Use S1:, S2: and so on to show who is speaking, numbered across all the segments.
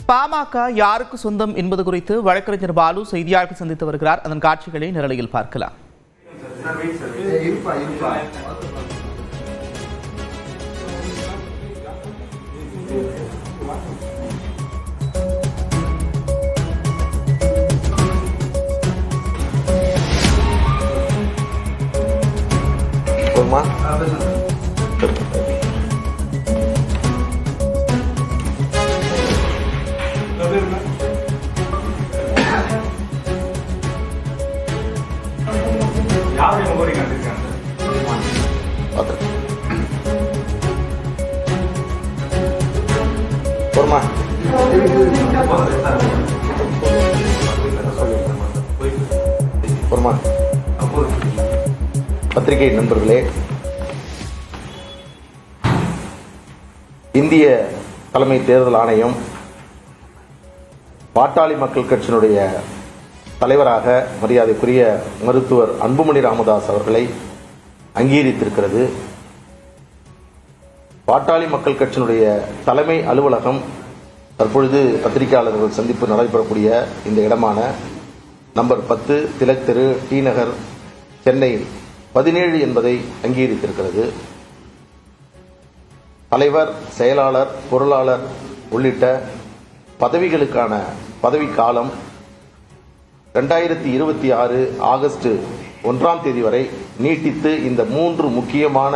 S1: பாமக யாருக்கு சொந்தம் என்பது குறித்து வழக்கறிஞர் பாலு செய்தியாளர்கள் சந்தித்து வருகிறார். அதன் காட்சிகளை நிரலையில் பார்க்கலாம்.
S2: பத்திரிகை நண்பர்களே, இந்திய தலைமை தேர்தல் ஆணையம் பாட்டாளி மக்கள் கட்சியினுடைய தலைவராக மரியாதைக்குரிய மருத்துவர் அன்புமணி ராமதாஸ் அவர்களை அங்கீகரித்திருக்கிறது. பாட்டாளி மக்கள் கட்சியினுடைய தலைமை அலுவலகம் தற்பொழுது பத்திரிகையாளர்கள் சந்திப்பு நடைபெறக்கூடிய இந்த இடமான நம்பர் 10 திலக் தெரு, டி நகர், சென்னை 17 என்பதை அங்கீகரித்திருக்கிறது. தலைவர், செயலாளர், பொருளாளர் உள்ளிட்ட பதவிகளுக்கான பதவிக்காலம் 2026 ஆகஸ்ட் 1ஆம் தேதி வரை நீட்டித்து இந்த 3 முக்கியமான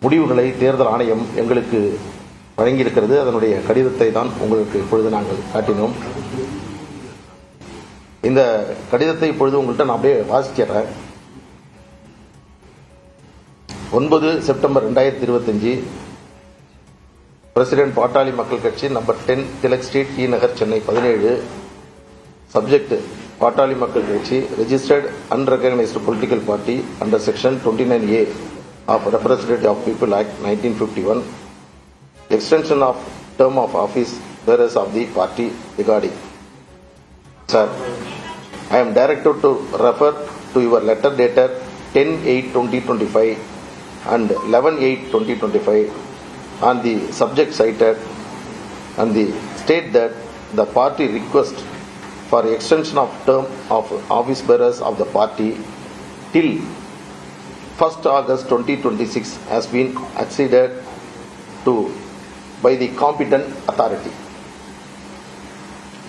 S2: முடிவுகளை தேர்தல் ஆணையம் எங்களுக்கு வழங்கியிருக்கிறது. அதனுடைய கடிதத்தை தான் உங்களுக்கு இப்பொழுது நாங்கள் காட்டினோம். இந்த கடிதத்தை இப்பொழுது உங்கள்கிட்ட நான் அப்படியே வாசிக்கிறேன். 9 செப்டம்பர் 2025 பிரசிடென்ட் பாட்டாளி மக்கள் கட்சி, நம்பர் 10 திலக் ஸ்ட்ரீட், டி நகர், சென்னை 17. சப்ஜெக்ட் பாட்டாளி மக்கள் கட்சி, registered unrecognised political party under section 29A of Representative of People Act 1951, extension of term of office bearers of the party regarding. Sir, I am directed to refer to your letter dated 10/8/2025 and 11/8/2025 on the subject cited and the state that the party request for extension of term of office bearers of the party till 1st August 2026 has been acceded to by the competent authority.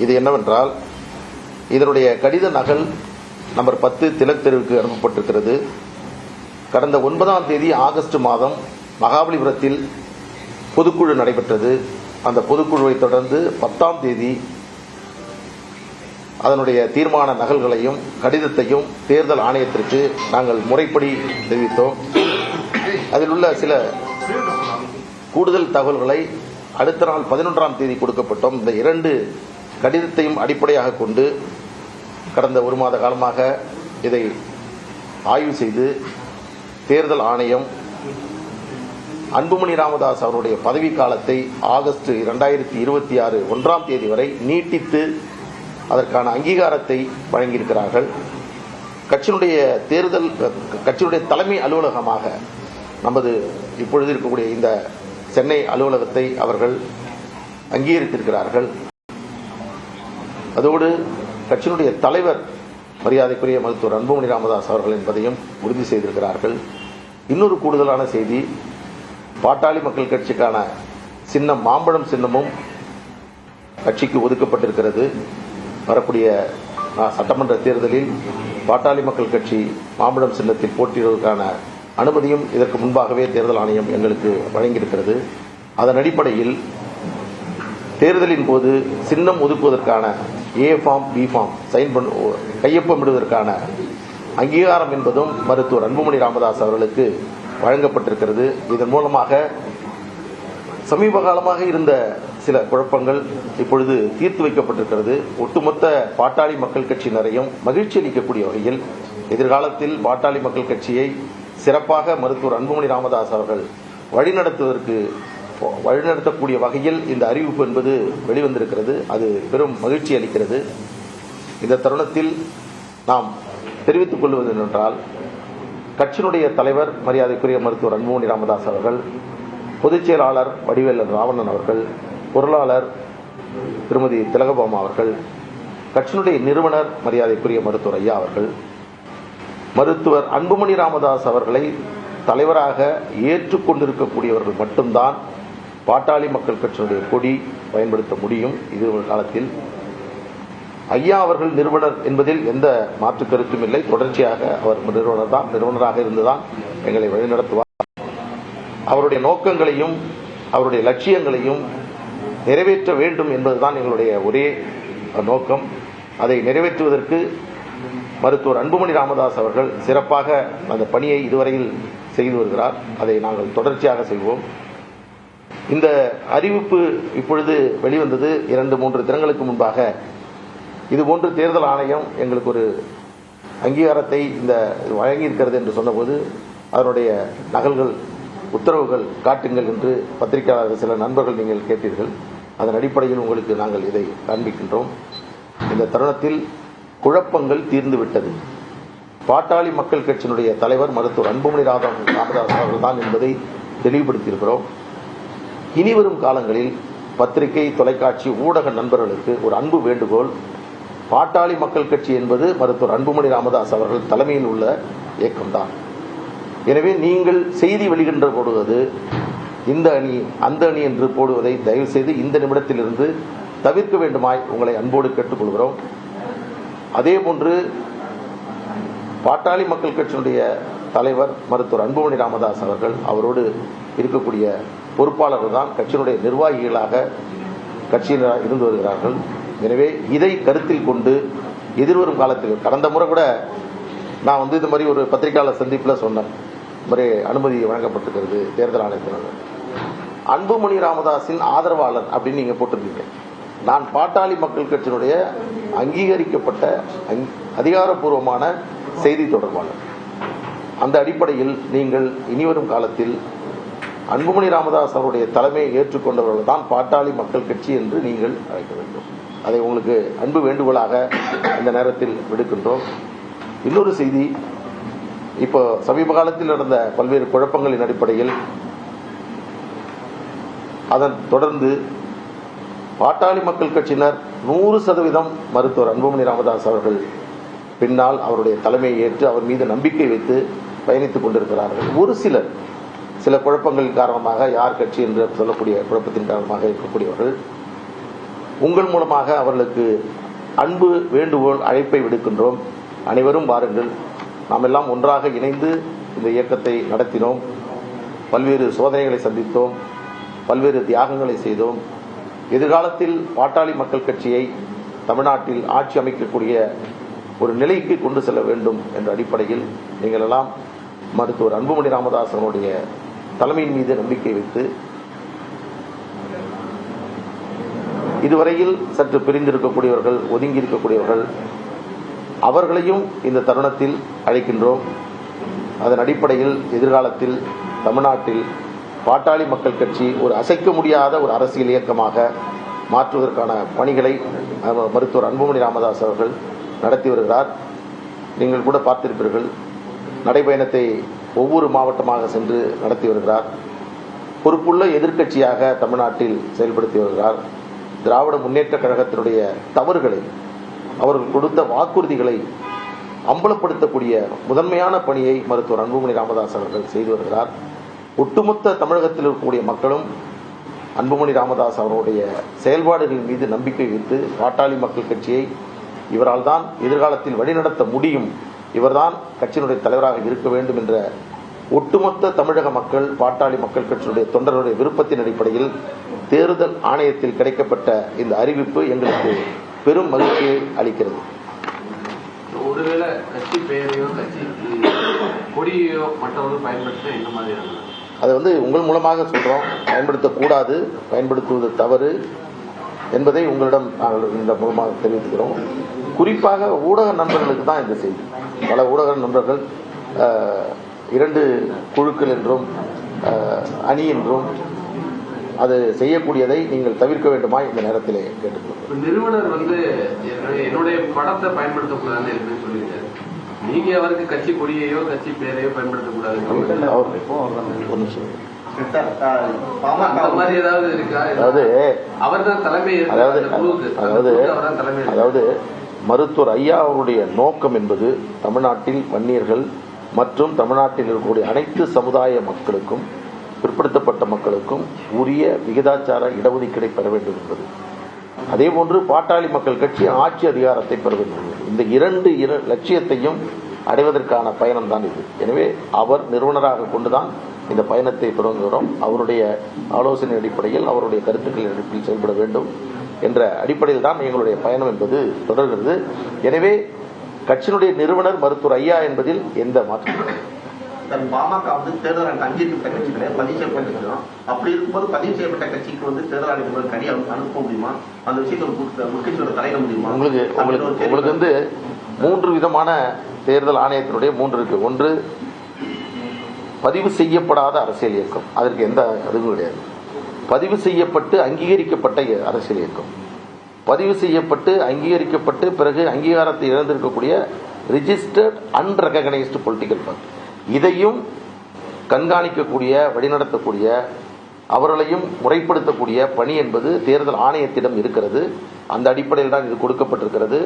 S2: இது என்னவென்றால், இதனுடைய கடித நகல் number 10 Tilak தெருவுக்கு அனுப்பப்பட்டிருக்கிறது. கடந்த 9ஆம் தேதி August மாதம் மகாபலிபுரத்தில் பொதுக்குழு நடைபெற்றது. அந்த பொதுக்குழுவை தொடர்ந்து 10ஆம் தேதி அதனுடைய தீர்மான நகல்களையும் கடிதத்தையும் தேர்தல் ஆணையத்திற்கு நாங்கள் முறைப்படி தெரிவித்தோம். அதில் உள்ள சில கூடுதல் தகவல்களை அடுத்த நாள் 11ஆம் தேதி கொடுக்கப்பட்டோம். இந்த 2 கடிதத்தையும் அடிப்படையாக கொண்டு கடந்த 1 மாத காலமாக இதை ஆய்வு செய்து தேர்தல் ஆணையம் அன்புமணி ராமதாஸ் அவருடைய பதவி காலத்தை ஆகஸ்ட் 2026 1ஆம் தேதி வரை நீட்டித்து அதற்கான அங்கீகாரத்தை வழங்கியிருக்கிறார்கள். கட்சியினுடைய தலைமை அலுவலகமாக நமது இப்பொழுது இருக்கக்கூடிய இந்த சென்னை அலுவலகத்தை அவர்கள் அங்கீகரித்திருக்கிறார்கள். அதோடு கட்சியினுடைய தலைவர் மரியாதைக்குரிய மருத்துவர் அன்புமணி ராமதாஸ் அவர்கள் என்பதையும் உறுதி செய்திருக்கிறார்கள். இன்னொரு கூடுதலான செய்தி, பாட்டாளி மக்கள் கட்சிக்கான சின்னம் மாம்பழம் சின்னமும் கட்சிக்கு ஒதுக்கப்பட்டிருக்கிறது. வரக்கூடிய சட்டமன்ற தேர்தலில் பாட்டாளி மக்கள் கட்சி மாம்பழம் சின்னத்தில் போட்டியிடுவதற்கான அனுமதியும் இதற்கு முன்பாகவே தேர்தல் ஆணையம் எங்களுக்கு வழங்கியிருக்கிறது. அதன் அடிப்படையில் தேர்தலின் போது சின்னம் ஒதுக்குவதற்கான A ஃபார்ம், B ஃபார்ம் கையொப்பமிடுவதற்கான அங்கீகாரம் என்பதும் மருத்துவர் அன்புமணி ராமதாஸ் அவர்களுக்கு வழங்கப்பட்டிருக்கிறது. இதன் மூலமாக சமீப காலமாக இருந்த சில குழப்பங்கள் இப்பொழுது தீர்த்து வைக்கப்பட்டிருக்கிறது. ஒட்டுமொத்த பாட்டாளி மக்கள் கட்சியினரையும் மகிழ்ச்சி அளிக்கக்கூடிய வகையில் எதிர்காலத்தில் பாட்டாளி மக்கள் கட்சியை சிறப்பாக மருத்துவர் அன்புமணி ராமதாஸ் அவர்கள் வழிநடத்தக்கூடிய வகையில் இந்த அறிவிப்பு என்பது வெளிவந்திருக்கிறது. அது பெரும் மகிழ்ச்சி அளிக்கிறது. இந்த தருணத்தில் நாம் தெரிவித்துக் கொள்வது என்னவென்றால், கட்சியினுடைய தலைவர் மரியாதைக்குரிய மருத்துவர் அன்புமணி ராமதாஸ் அவர்கள், பொதுச் செயலாளர் வடிவேலன் ராவணன் அவர்கள், பொருளாளர் திருமதி திலகபாமா அவர்கள், கட்சியினுடைய நிறுவனர் மரியாதைக்குரிய மருத்துவர் ஐயா அவர்கள், மருத்துவர் அன்புமணி ராமதாஸ் அவர்களை தலைவராக ஏற்றுக்கொண்டிருக்கக்கூடியவர்கள் மட்டும்தான் பாட்டாளி மக்கள் கட்சியினுடைய கொடி பயன்படுத்த முடியும். இது ஒரு காலத்தில் ஐயா அவர்கள் நிறுவனர் என்பதில் எந்த மாற்று கருத்தும் இல்லை. தொடர்ச்சியாக அவர் நிறுவனராக இருந்துதான் எங்களை வழிநடத்துவார். அவருடைய நோக்கங்களையும் அவருடைய லட்சியங்களையும் நிறைவேற்ற வேண்டும் என்பதுதான் எங்களுடைய ஒரே நோக்கம். அதை நிறைவேற்றுவதற்கு மருத்துவர் அன்புமணி ராமதாஸ் அவர்கள் சிறப்பாக அந்த பணியை இதுவரையில் செய்து வருகிறார். அதை நாங்கள் தொடர்ச்சியாக செய்வோம். இந்த அறிவிப்பு இப்பொழுது வெளிவந்தது 2-3 தினங்களுக்கு முன்பாக. இதுபோன்று தேர்தல் ஆணையம் எங்களுக்கு ஒரு அங்கீகாரத்தை வழங்கியிருக்கிறது என்று சொன்னபோது அதனுடைய நகல்கள், உத்தரவுகள் காட்டுங்கள் என்று பத்திரிகையாளர்கள் சில நண்பர்கள் நீங்கள் கேட்டீர்கள். அதன் அடிப்படையில் உங்களுக்கு நாங்கள் இதை காண்பிக்கின்றோம். இந்த தருணத்தில் குழப்பங்கள் தீர்ந்துவிட்டது. பாட்டாளி மக்கள் கட்சியினுடைய தலைவர் மருத்துவர் அன்புமணி ராமதாஸ் அவர்கள் தான் என்பதை தெளிவுபடுத்தியிருக்கிறோம். இனிவரும் காலங்களில் பத்திரிகை, தொலைக்காட்சி, ஊடக நண்பர்களுக்கு ஒரு அன்பு வேண்டுகோள். பாட்டாளி மக்கள் கட்சி என்பது மருத்துவர் அன்புமணி ராமதாஸ் அவர்கள் தலைமையில் உள்ள இயக்கம்தான். எனவே நீங்கள் செய்தி வெளியிடுகின்ற போடுவது இந்த அணி அந்த அணி என்று போடுவதை தயவு செய்து இந்த நிமிடத்திலிருந்து தவிர்க்க வேண்டுமாய் உங்களை அன்போடு கேட்டுக்கொள்கிறோம். அதேபோன்று பாட்டாளி மக்கள் கட்சியினுடைய தலைவர் மருத்துவர் அன்புமணி ராமதாஸ் அவர்கள், அவரோடு இருக்கக்கூடிய பொறுப்பாளர்கள் தான் கட்சியினுடைய நிர்வாகிகளாக கட்சியில் இருந்து வருகிறார்கள். எனவே இதை கருத்தில் கொண்டு எதிர்வரும் காலத்தில், கடந்த முறை கூட நான் இது மாதிரி ஒரு பத்திரிகையாளர் சந்திப்பில் சொன்னேன், இந்த மாதிரி அனுமதி வழங்கப்பட்டிருக்கிறது தேர்தல் ஆணையத்தினர். அன்புமணி ராமதாஸின் ஆதரவாளர் அப்படின்னு நீங்க போட்டிருந்தீங்க. நான் பாட்டாளி மக்கள் கட்சியினுடைய அங்கீகரிக்கப்பட்ட அதிகாரப்பூர்வமான செய்தி தொடர்பாளர். அந்த அடிப்படையில் நீங்கள் இனிவரும் காலத்தில் அன்புமணி ராமதாஸ் அவருடைய தலைமையை ஏற்றுக்கொண்டவர்கள் தான் பாட்டாளி மக்கள் கட்சி என்று நீங்கள் அழைக்க வேண்டும். அதை உங்களுக்கு அன்பு வேண்டுகோளாக இந்த நேரத்தில் விடுக்கின்றோம். இன்னொரு செய்தி, இப்போ சமீப காலத்தில் நடந்த பல்வேறு குழப்பங்களின் அடிப்படையில் அதன் தொடர்ந்து பாட்டாளி மக்கள் கட்சியினர் 100% மருத்துவர் அன்புமணி ராமதாஸ் அவர்கள் பின்னால் அவருடைய தலைமையை ஏற்று அவர் மீது நம்பிக்கை வைத்து பயணித்துக் கொண்டிருக்கிறார்கள். ஒரு சில குழப்பங்களின் காரணமாக, யார் கட்சி என்று சொல்லக்கூடிய குழப்பத்தின் காரணமாக இருக்கக்கூடியவர்கள், உங்கள் மூலமாக அவர்களுக்கு அன்பு வேண்டுகோள், அழைப்பை விடுக்கின்றோம். அனைவரும் வாருங்கள், நாம் எல்லாம் ஒன்றாக இணைந்து இந்த இயக்கத்தை நடத்தினோம். பல்வேறு சோதனைகளை சந்தித்தோம், பல்வேறு தியாகங்களை செய்தோம். எதிர்காலத்தில் பாட்டாளி மக்கள் கட்சியை தமிழ்நாட்டில் ஆட்சி அமைக்கக்கூடிய ஒரு நிலைக்கு கொண்டு செல்ல வேண்டும் என்ற அடிப்படையில் நீங்கள் எல்லாம் மருத்துவர் அன்புமணி ராமதாஸ் அவருடைய தலைமையின் மீது நம்பிக்கை வைத்து இதுவரையில் சற்று பிரிந்திருக்கக்கூடியவர்கள், ஒதுங்கி இருக்கக்கூடியவர்கள், அவர்களையும் இந்த தருணத்தில் அழைக்கின்றோம். அதன் அடிப்படையில் எதிர்காலத்தில் தமிழ்நாட்டில் பாட்டாளி மக்கள் கட்சி ஒரு அசைக்க முடியாத ஒரு அரசியல் இயக்கமாக மாற்றுவதற்கான பணிகளை மருத்துவர் அன்புமணி ராமதாஸ் அவர்கள் நடத்தி வருகிறார். நீங்கள் கூட பார்த்திருப்பீர்கள், நடைபயணத்தை ஒவ்வொரு மாவட்டமாக சென்று நடத்தி வருகிறார். பொறுப்புள்ள எதிர்க்கட்சியாக தமிழ்நாட்டில் செயல்படுத்தி வருகிறார். திராவிட முன்னேற்ற கழகத்தினுடைய தவறுகளை, அவர்கள் கொடுத்த வாக்குறுதிகளை அம்பலப்படுத்தக்கூடிய முதன்மையான பணியை மருத்துவர் அன்புமணி ராமதாஸ் அவர்கள் செய்து வருகிறார். ஒட்டுமொத்த தமிழகத்தில் இருக்கக்கூடிய மக்களும் அன்புமணி ராமதாஸ் அவருடைய செயல்பாடுகளின் மீது நம்பிக்கை வைத்து பாட்டாளி மக்கள் கட்சியை இவரால் தான் எதிர்காலத்தில் வழிநடத்த முடியும், இவர்தான் கட்சியினுடைய தலைவராக இருக்க வேண்டும் என்ற ஒட்டுமொத்த தமிழக மக்கள், பாட்டாளி மக்கள் கட்சியினுடைய தொண்டர்களுடைய விருப்பத்தின் அடிப்படையில் தேர்தல் ஆணையத்தில் கிடைக்கப்பட்ட இந்த அறிவிப்பு எங்களுக்கு பெரும் மகிழ்ச்சியை அளிக்கிறது.
S3: ஒருவேளை கட்சி பெயரையோ கட்சி கொடியோ மற்றவர்கள் பயன்படுத்த என்ன மாதிரி
S2: அதை உங்கள் மூலமாக சொல்றோம். பயன்படுத்தக்கூடாது, பயன்படுத்துவது தவறு என்பதை உங்களிடம் நாங்கள் இந்த மூலமாக தெரிவித்துக்கிறோம். குறிப்பாக ஊடக நண்பர்களுக்கு தான் இந்த செய்தி. பல ஊடக நண்பர்கள் 2 குழுக்கள் என்றும் அணி என்றும் அது செய்யக்கூடியதை நீங்கள் தவிர்க்க வேண்டுமா இந்த நேரத்திலே கேட்டுக்கொள்கிறோம்.
S3: நிறுவனர் என்னுடைய படத்தை பயன்படுத்தக்கூடாதுன்னு சொல்லியிருக்காரு. நீங்க அவருக்கு கட்சி கொடியையோ கட்சி பேரையோ பயன்படுத்தக்கூடாது. அந்த மாதிரி ஏதாவது இருக்கா?
S2: அதாவது
S3: அவர்தான் தலைமை
S2: அதாவது மருத்துவர் ஐயா அவருடைய நோக்கம் என்பது தமிழ்நாட்டில் வன்னியர்கள் மற்றும் தமிழ்நாட்டில் இருக்கக்கூடிய அனைத்து சமுதாய மக்களுக்கும் பிற்படுத்தப்பட்ட மக்களுக்கும் உரிய விகிதாச்சார இடஒதுக்கீடை பெற வேண்டும் என்பது. அதே போன்று பாட்டாளி மக்கள் கட்சி ஆட்சி அதிகாரத்தை பெற வேண்டும். இந்த இரண்டு லட்சியத்தையும் அடைவதற்கான பயணம் தான் இது. எனவே அவர் நிறுவனராக கொண்டுதான் இந்த பயணத்தை தொடங்குகிறோம். அவருடைய ஆலோசனை அடிப்படையில், அவருடைய கருத்துக்களின் அடிப்படையில் செயல்பட வேண்டும் என்ற அடிப்படையில் தான் எங்களுடைய பயணம் என்பது தொடர்கிறது. எனவே கட்சியினுடைய நிறுவனர் மருத்துவர் ஐயா என்பதில் எந்த மாற்றம்.
S4: பாமக தேர்தல் அங்கீகரிக்கப்பட்ட கட்சி கிடையாது, பதிவு செய்யப்பட்ட கட்சி. அப்படி இருக்கும்போது பதிவு செய்யப்பட்ட கட்சிக்கு தேர்தல் ஆணையம் கடி அனுப்ப முடியுமா? அந்த விஷயத்தை முக்கியத்தோட தலையிட முடியுமா?
S2: உங்களுக்கு மூன்று விதமான தேர்தல் ஆணையத்தினுடைய மூன்று இருக்கு. ஒன்று, பதிவு செய்யப்படாத அரசியல் இயக்கம், அதற்கு எந்த அதுவும் கிடையாது. பதிவு செய்யப்பட்டு அங்கீகரிக்கப்பட்ட அரசியல் இயக்கம், பதிவு செய்யப்பட்டு அங்கீகரிக்கப்பட்டு பிறகு அங்கீகாரத்தை இழந்திருக்கக்கூடிய ரிஜிஸ்டர்ட் அன்ரெகனைஸ்டு பொலிட்டிக்கல் பார்ட்டி. இதையும் கண்காணிக்கக்கூடிய, வழிநடத்தக்கூடிய, அவர்களையும் முறைப்படுத்தக்கூடிய பணி என்பது தேர்தல் ஆணையத்திடம் இருக்கிறது. அந்த அடிப்படையில் தான் இது கொடுக்கப்பட்டிருக்கிறது.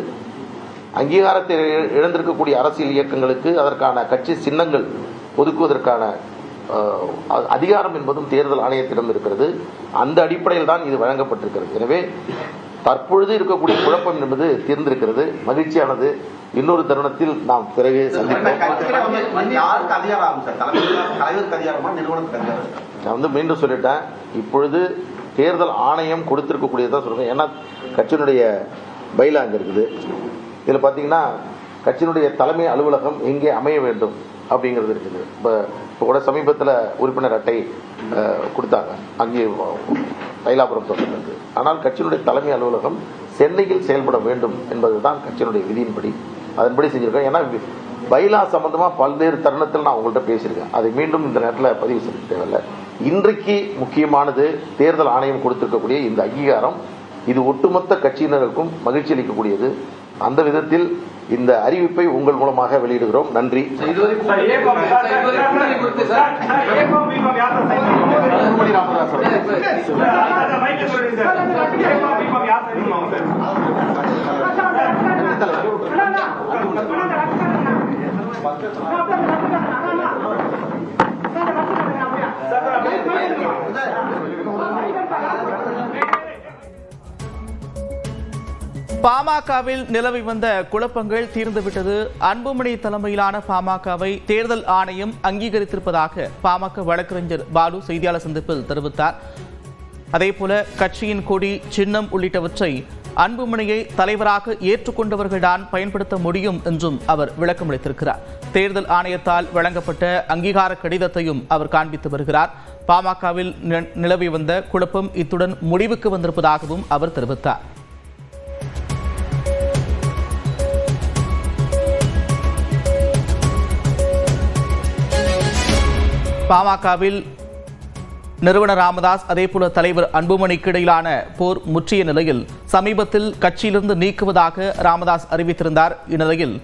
S2: அங்கீகாரத்தை இழந்திருக்கக்கூடிய அரசியல் இயக்கங்களுக்கு அதற்கான கட்சி சின்னங்கள் ஒதுக்குவதற்கான அதிகாரம் என்பதும் தேர்தல் ஆணையத்திடம் இருக்கிறது. அந்த அடிப்படையில் தான் இது வழங்கப்பட்டிருக்கிறது. எனவே தற்பொழுது இருக்கக்கூடிய குழப்பம் என்பது தீர்ந்திருக்கிறது. மகிழ்ச்சியானது. இன்னொரு தருணத்தில் நாம் பிறகு சந்திப்போம். நான் மீண்டும் சொல்லிட்டேன், இப்பொழுது தேர்தல் ஆணையம் கொடுத்திருக்கக்கூடியதான் சொல்றேன். ஏன்னா கட்சியினுடைய பைலா அங்க இருக்குது. இதில் பார்த்தீங்கன்னா கட்சியினுடைய தலைமை அலுவலகம் எங்கே அமைய வேண்டும் அப்படிங்கிறது இருக்குது. இப்போ கூட சமீபத்தில் உறுப்பினர் அட்டை கொடுத்தாங்க, அங்கே தைலாபுரம் தொடர்ந்து. ஆனால் கட்சியினுடைய தலைமை அலுவலகம் சென்னையில் செயல்பட வேண்டும் என்பதுதான் கட்சியினுடைய விதியின்படி, அதன்படி செஞ்சிருக்கோம். ஏன்னா பைலா சம்பந்தமாக பல்வேறு தருணத்தில் நான் உங்கள்கிட்ட பேசியிருக்கேன். அதை மீண்டும் இந்த நேரத்தில் பதிவு செய்ய தேவையில்லை. இன்றைக்கு முக்கியமானது தேர்தல் ஆணையம் கொடுத்திருக்கக்கூடிய இந்த அங்கீகாரம். இது ஒட்டுமொத்த கட்சியினருக்கும் மகிழ்ச்சி அளிக்கக்கூடியது. அந்த விதத்தில் இந்த அறிவிப்பை உங்கள் மூலமாக வெளியிடுகிறோம். நன்றி.
S1: பாமகவில் நிலவி வந்த குழப்பங்கள் தீர்ந்துவிட்டது. அன்புமணி தலைமையிலான பாமகவை தேர்தல் ஆணையம் அங்கீகரித்திருப்பதாக பாமக வழக்கறிஞர் பாலு செய்தியாளர் சந்திப்பில் தெரிவித்தார். அதேபோல கட்சியின் கொடி, சின்னம் உள்ளிட்டவற்றை அன்புமணியை தலைவராக ஏற்றுக்கொண்டவர்கள்தான் பயன்படுத்த முடியும் என்றும் அவர் விளக்கமளித்திருக்கிறார். தேர்தல் ஆணையத்தால் வழங்கப்பட்ட அங்கீகார கடிதத்தையும் அவர் காண்பித்து வருகிறார். பாமகவில் நிலவி வந்த குழப்பம் இத்துடன் முடிவுக்கு வந்திருப்பதாகவும் அவர் தெரிவித்தார். பாமகவில் நிறுவனர் ராமதாஸ் அதேபோல தலைவர் அன்புமணிக்கு இடையிலான போர் முற்றிய நிலையில் சமீபத்தில் கட்சியிலிருந்து நீக்குவதாக ராமதாஸ் அறிவித்திருந்தார். இந்நிலையில்